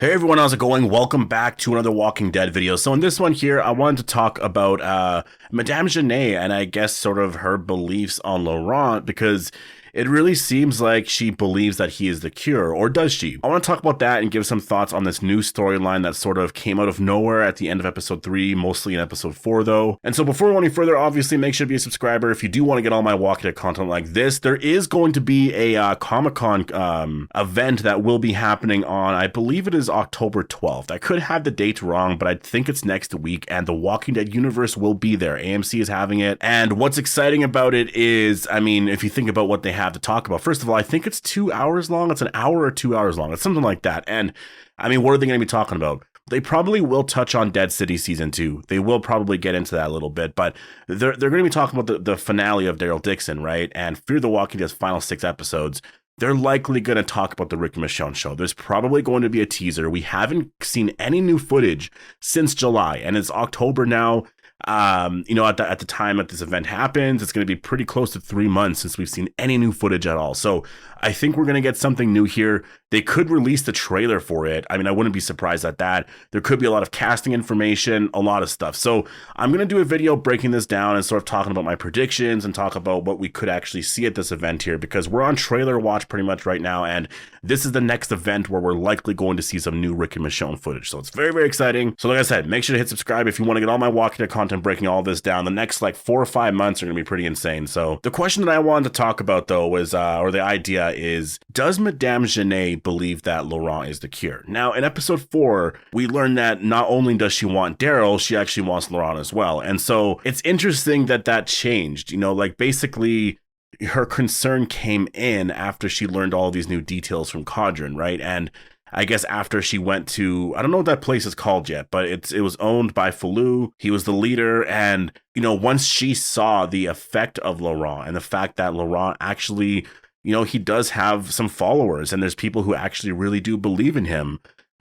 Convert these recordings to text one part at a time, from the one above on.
Hey everyone, how's it going? Welcome back to another Walking Dead video. So in this one here, I wanted to talk about Madame Genet and I guess sort of her beliefs on Laurent because it really seems like she believes that he is the cure, or does she? I want to talk about that and give some thoughts on this new storyline that sort of came out of nowhere at the end of episode 3, mostly in episode 4 though. And so before we go any further, obviously make sure to be a subscriber if you do want to get all my Walking Dead content like this. There is going to be a Comic-Con event that will be happening on, I believe it is October 12th. I could have the date wrong, but I think it's next week, and the Walking Dead universe will be there. AMC is having it, and what's exciting about it is, I mean, if you think about what they have to talk about, first of all, I think it's 2 hours long. It's an hour or 2 hours long. It's something like that. And I mean, what are they going to be talking about? They probably will touch on Dead City Season 2. They will probably get into that a little bit, but they're going to be talking about the finale of Daryl Dixon, right? And Fear the Walking Dead's final 6 episodes. They're likely going to talk about the Rick and Michonne show. There's probably going to be a teaser. We haven't seen any new footage since July, and it's October now. At the time that this event happens, it's going to be pretty close to 3 months since we've seen any new footage at all. So I think we're going to get something new here. They could release the trailer for it. I mean, I wouldn't be surprised at that. There could be a lot of casting information, a lot of stuff. So I'm going to do a video breaking this down and sort of talking about my predictions and talk about what we could actually see at this event here, because we're on trailer watch pretty much right now. And this is the next event where we're likely going to see some new Rick and Michonne footage. So it's very, very exciting. So like I said, make sure to hit subscribe if you want to get all my Walking Dead content breaking all this down. The next like 4 or 5 months are going to be pretty insane. So the question that I wanted to talk about though was, or the idea is, does Madame Genet believe that Laurent is the cure? Now in episode 4, we learned that not only does she want Daryl, she actually wants Laurent as well. And so it's interesting that that changed, like basically her concern came in after she learned all these new details from Codron, right? And I guess after she went to, I don't know what that place is called yet, but it was owned by Falou. He was the leader. And, once she saw the effect of Laurent and the fact that Laurent actually, he does have some followers and there's people who actually really do believe in him.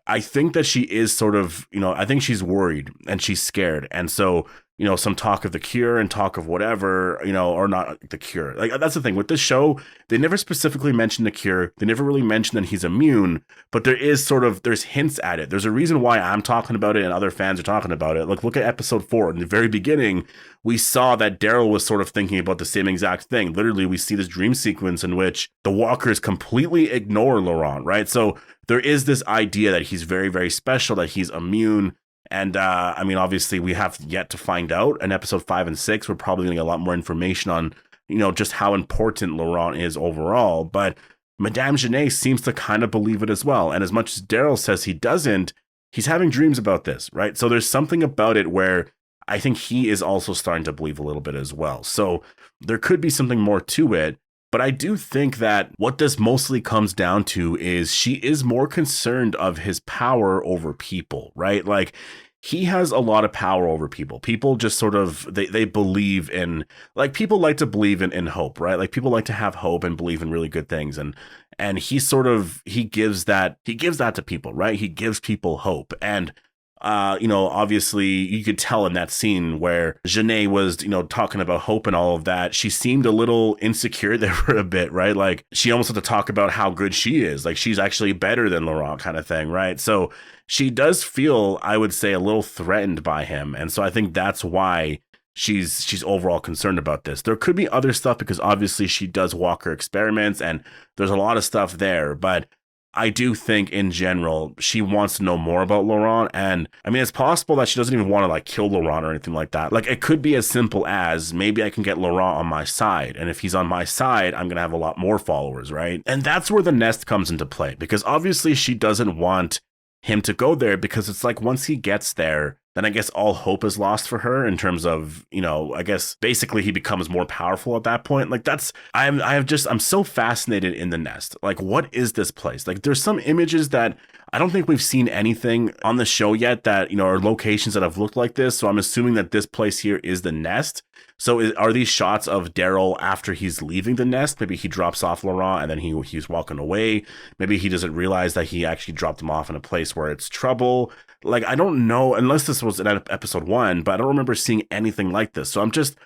I think that she is sort of, I think she's worried and she's scared. And so, some talk of the cure and talk of whatever, or not the cure. Like, that's the thing with this show. They never specifically mention the cure. They never really mention that he's immune, but there's hints at it. There's a reason why I'm talking about it and other fans are talking about it. Like, look at episode 4. In the very beginning, we saw that Daryl was sort of thinking about the same exact thing. Literally, we see this dream sequence in which the walkers completely ignore Laurent, right? So there is this idea that he's very, very special, that he's immune. And I mean, obviously, we have yet to find out. In episode 5 and 6, we're probably going to get a lot more information on, just how important Laurent is overall. But Madame Genet seems to kind of believe it as well. And as much as Daryl says he doesn't, he's having dreams about this, right? So there's something about it where I think he is also starting to believe a little bit as well. So there could be something more to it. But I do think that what this mostly comes down to is she is more concerned of his power over people, right? Like, he has a lot of power over people. People just sort of, they believe in, like, people like to believe in hope, right? Like, people like to have hope and believe in really good things. And he sort of, he gives that to people, right? He gives people hope. And obviously you could tell in that scene where Janae was, talking about hope and all of that, she seemed a little insecure there for a bit, right? Like, she almost had to talk about how good she is. Like, she's actually better than Laurent kind of thing, right? So she does feel, I would say, a little threatened by him. And so I think that's why she's overall concerned about this. There could be other stuff because obviously she does Walker experiments and there's a lot of stuff there, but I do think in general, she wants to know more about Laurent. And I mean, it's possible that she doesn't even want to like kill Laurent or anything like that. Like, it could be as simple as maybe I can get Laurent on my side. And if he's on my side, I'm going to have a lot more followers, right? And that's where the nest comes into play, because obviously she doesn't want him to go there, because it's like once he gets there, then I guess all hope is lost for her in terms of, I guess basically he becomes more powerful at that point. Like, I'm so fascinated in the nest. Like, what is this place? Like, there's some images that I don't think we've seen anything on the show yet that, are locations that have looked like this. So I'm assuming that this place here is the nest. So are these shots of Daryl after he's leaving the nest? Maybe he drops off Laurent and then he's walking away. Maybe he doesn't realize that he actually dropped him off in a place where it's trouble. Like, I don't know, unless this was in episode 1, but I don't remember seeing anything like this. So I'm just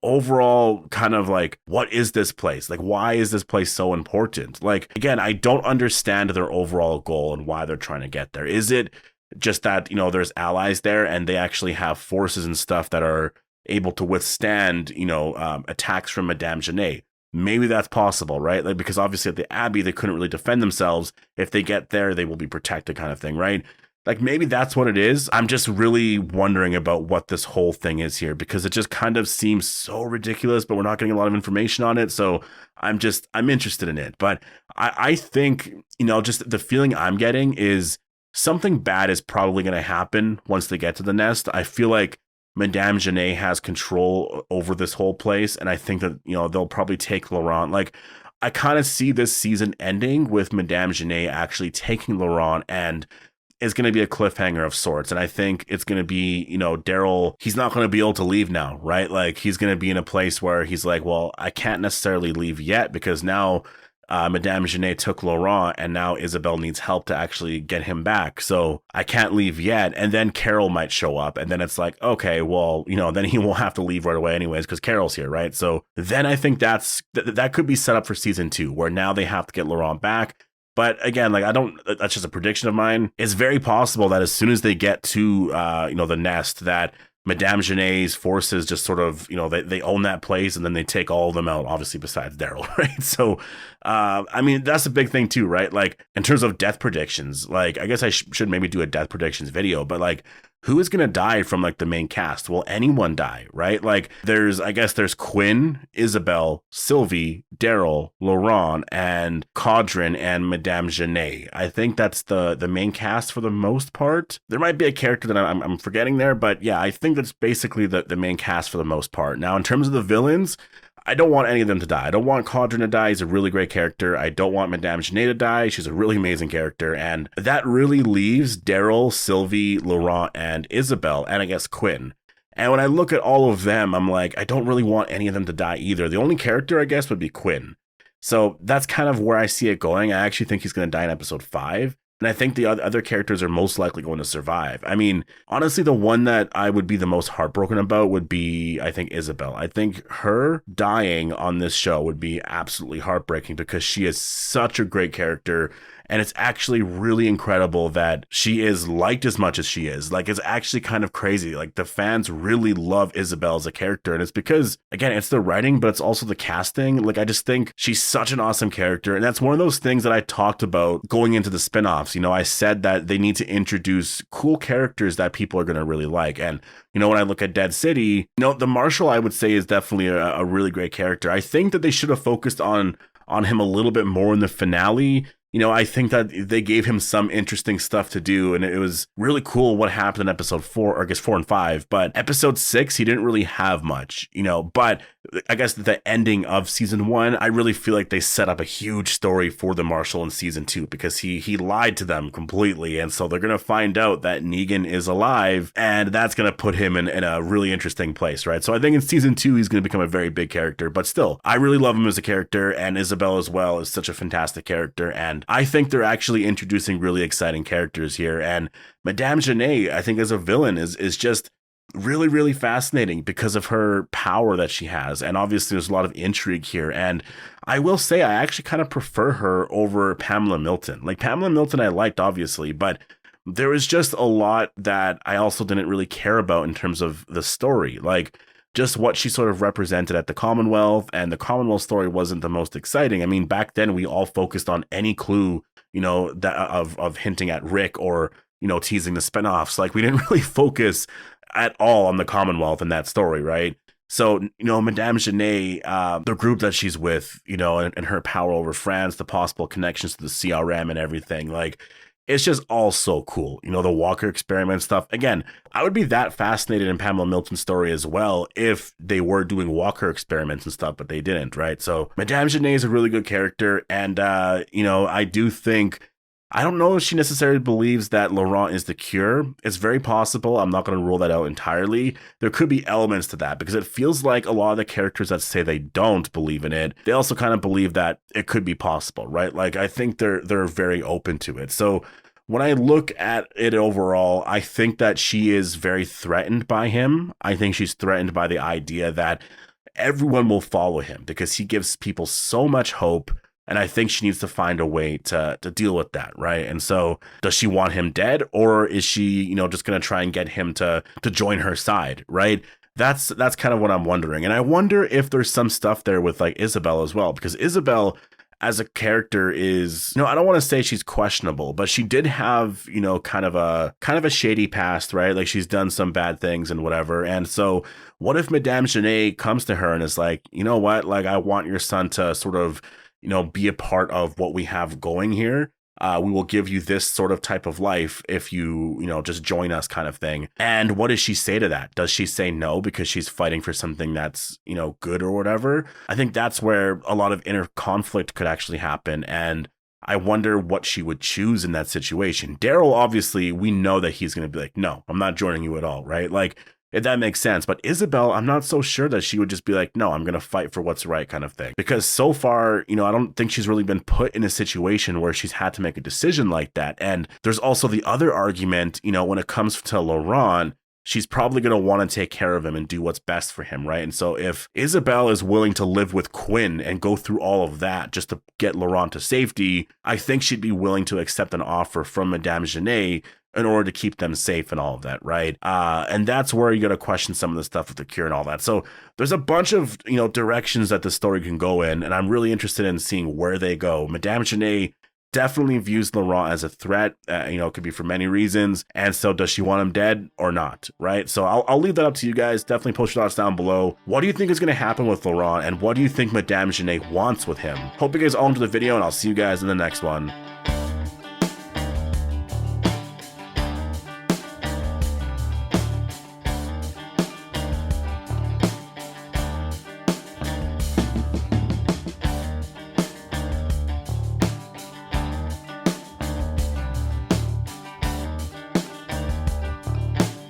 overall kind of like, what is this place? Like, why is this place so important? Like, again, I don't understand their overall goal and why they're trying to get there. Is it just that, there's allies there and they actually have forces and stuff that are able to withstand, attacks from Madame Genet? Maybe that's possible, right? Like, because obviously at the Abbey, they couldn't really defend themselves. If they get there, they will be protected, kind of thing, right? Like, maybe that's what it is. I'm just really wondering about what this whole thing is here, because it just kind of seems so ridiculous, but we're not getting a lot of information on it. So I'm interested in it. But I think, just the feeling I'm getting is something bad is probably going to happen once they get to the nest. I feel like Madame Genet has control over this whole place, and I think that, they'll probably take Laurent. Like, I kind of see this season ending with Madame Genet actually taking Laurent, and is going to be a cliffhanger of sorts. And I think it's going to be, Daryl, he's not going to be able to leave now, right? Like, he's going to be in a place where he's like, well, I can't necessarily leave yet, because now Madame Genet took Laurent, and now Isabel needs help to actually get him back. So I can't leave yet. And then Carol might show up, and then it's like, okay, well, then he won't have to leave right away anyways, because Carol's here, right? So then I think that could be set up for season 2, where now they have to get Laurent back. But again, like, that's just a prediction of mine. It's very possible that as soon as they get to, the nest, that Madame Genet's forces just sort of, they own that place, and then they take all of them out, obviously besides Daryl, right? So, that's a big thing too, right? Like, in terms of death predictions, like, I guess I should maybe do a death predictions video, but like, who is going to die from like the main cast? Will anyone die, right? Like, there's Quinn, Isabel, Sylvie, Daryl, Laurent, and Caudron, and Madame Genet. I think that's the main cast for the most part. There might be a character that I'm forgetting there, but yeah, I think that's basically the main cast for the most part. Now, in terms of the villains, I don't want any of them to die. I don't want Caudron to die. He's a really great character. I don't want Madame Genet to die. She's a really amazing character. And that really leaves Daryl, Sylvie, Laurent, and Isabel, and I guess Quinn. And when I look at all of them, I'm like, I don't really want any of them to die either. The only character, I guess, would be Quinn. So that's kind of where I see it going. I actually think he's going to die in episode 5. And I think the other characters are most likely going to survive. I mean, honestly, the one that I would be the most heartbroken about would be, I think, Isabel. I think her dying on this show would be absolutely heartbreaking, because she is such a great character. And it's actually really incredible that she is liked as much as she is. Like, it's actually kind of crazy. Like, the fans really love Isabel as a character. And it's because, again, it's the writing, but it's also the casting. Like, I just think she's such an awesome character. And that's one of those things that I talked about going into the spinoffs. I said that they need to introduce cool characters that people are going to really like. And, when I look at Dead City, the Marshal, I would say, is definitely a really great character. I think that they should have focused on him a little bit more in the finale. I think that they gave him some interesting stuff to do, and it was really cool what happened in episode 4, or I guess 4 and 5. But episode 6, he didn't really have much, but I guess the ending of season 1, I really feel like they set up a huge story for the Marshal in season 2, because he lied to them completely. And so they're going to find out that Negan is alive, and that's going to put him in a really interesting place, right? So I think in season 2, he's going to become a very big character, but still, I really love him as a character, and Isabel as well is such a fantastic character. And I think they're actually introducing really exciting characters here. And Madame Genet, I think, as a villain is just really, really fascinating because of her power that she has. And obviously there's a lot of intrigue here. And I will say, I actually kind of prefer her over Pamela Milton. Like, Pamela Milton I liked, obviously, but there was just a lot that I also didn't really care about in terms of the story. Like, just what she sort of represented at the Commonwealth, and the Commonwealth story wasn't the most exciting. I mean, back then we all focused on any clue, that of hinting at Rick, or, teasing the spinoffs. Like, we didn't really focus at all on the Commonwealth in that story, right? So, Madame Genet, the group that she's with, and her power over France, the possible connections to the CRM and everything, like, it's just all so cool. The Walker experiment stuff. Again, I would be that fascinated in Pamela Milton's story as well if they were doing Walker experiments and stuff, but they didn't, right? So Madame Genet is a really good character. And, I do think, I don't know if she necessarily believes that Laurent is the cure. It's very possible. I'm not going to rule that out entirely. There could be elements to that, because it feels like a lot of the characters that say they don't believe in it, they also kind of believe that it could be possible, right? Like, I think they're very open to it. So when I look at it overall, I think that she is very threatened by him. I think she's threatened by the idea that everyone will follow him because he gives people so much hope. And I think she needs to find a way to deal with that, right? And so does she want him dead, or is she, you know, just going to try and get him to join her side, right? That's kind of what I'm wondering. And I wonder if there's some stuff there with like Isabel as well, because Isabel as a character is, you know, I don't want to say she's questionable, but she did have, you know, kind of a shady past, right? Like she's done some bad things and whatever. And so what if Madame Genet comes to her and is like, you know what, like I want your son to sort of, you know, be a part of what we have going here. We will give you this sort of type of life if you know, just join us kind of thing. And what does she say to that? Does she say no because she's fighting for something that's, you know, good or whatever? I think that's where a lot of inner conflict could actually happen. And I wonder what she would choose in that situation. Daryl, obviously, we know that he's going to be like, no, I'm not joining you at all, right? Like, if that makes sense. But Isabel, I'm not so sure that she would just be like, no, I'm going to fight for what's right kind of thing. Because so far, you know, I don't think she's really been put in a situation where she's had to make a decision like that. And there's also the other argument, you know, when it comes to Laurent, she's probably going to want to take care of him and do what's best for him, right? And so if Isabel is willing to live with Quinn and go through all of that just to get Laurent to safety, I think she'd be willing to accept an offer from Madame Genet in order to keep them safe and all of that, right? And that's where you got to question some of the stuff with the cure and all that. So there's a bunch of, you know, directions that the story can go in, and I'm really interested in seeing where they go. Madame Genet definitely views Laurent as a threat. You know, it could be for many reasons. And so does she want him dead or not, right? So I'll leave that up to you guys. Definitely post your thoughts down below. What do you think is going to happen with Laurent, and what do you think Madame Genet wants with him? Hope you guys all enjoyed the video, and I'll see you guys in the next one.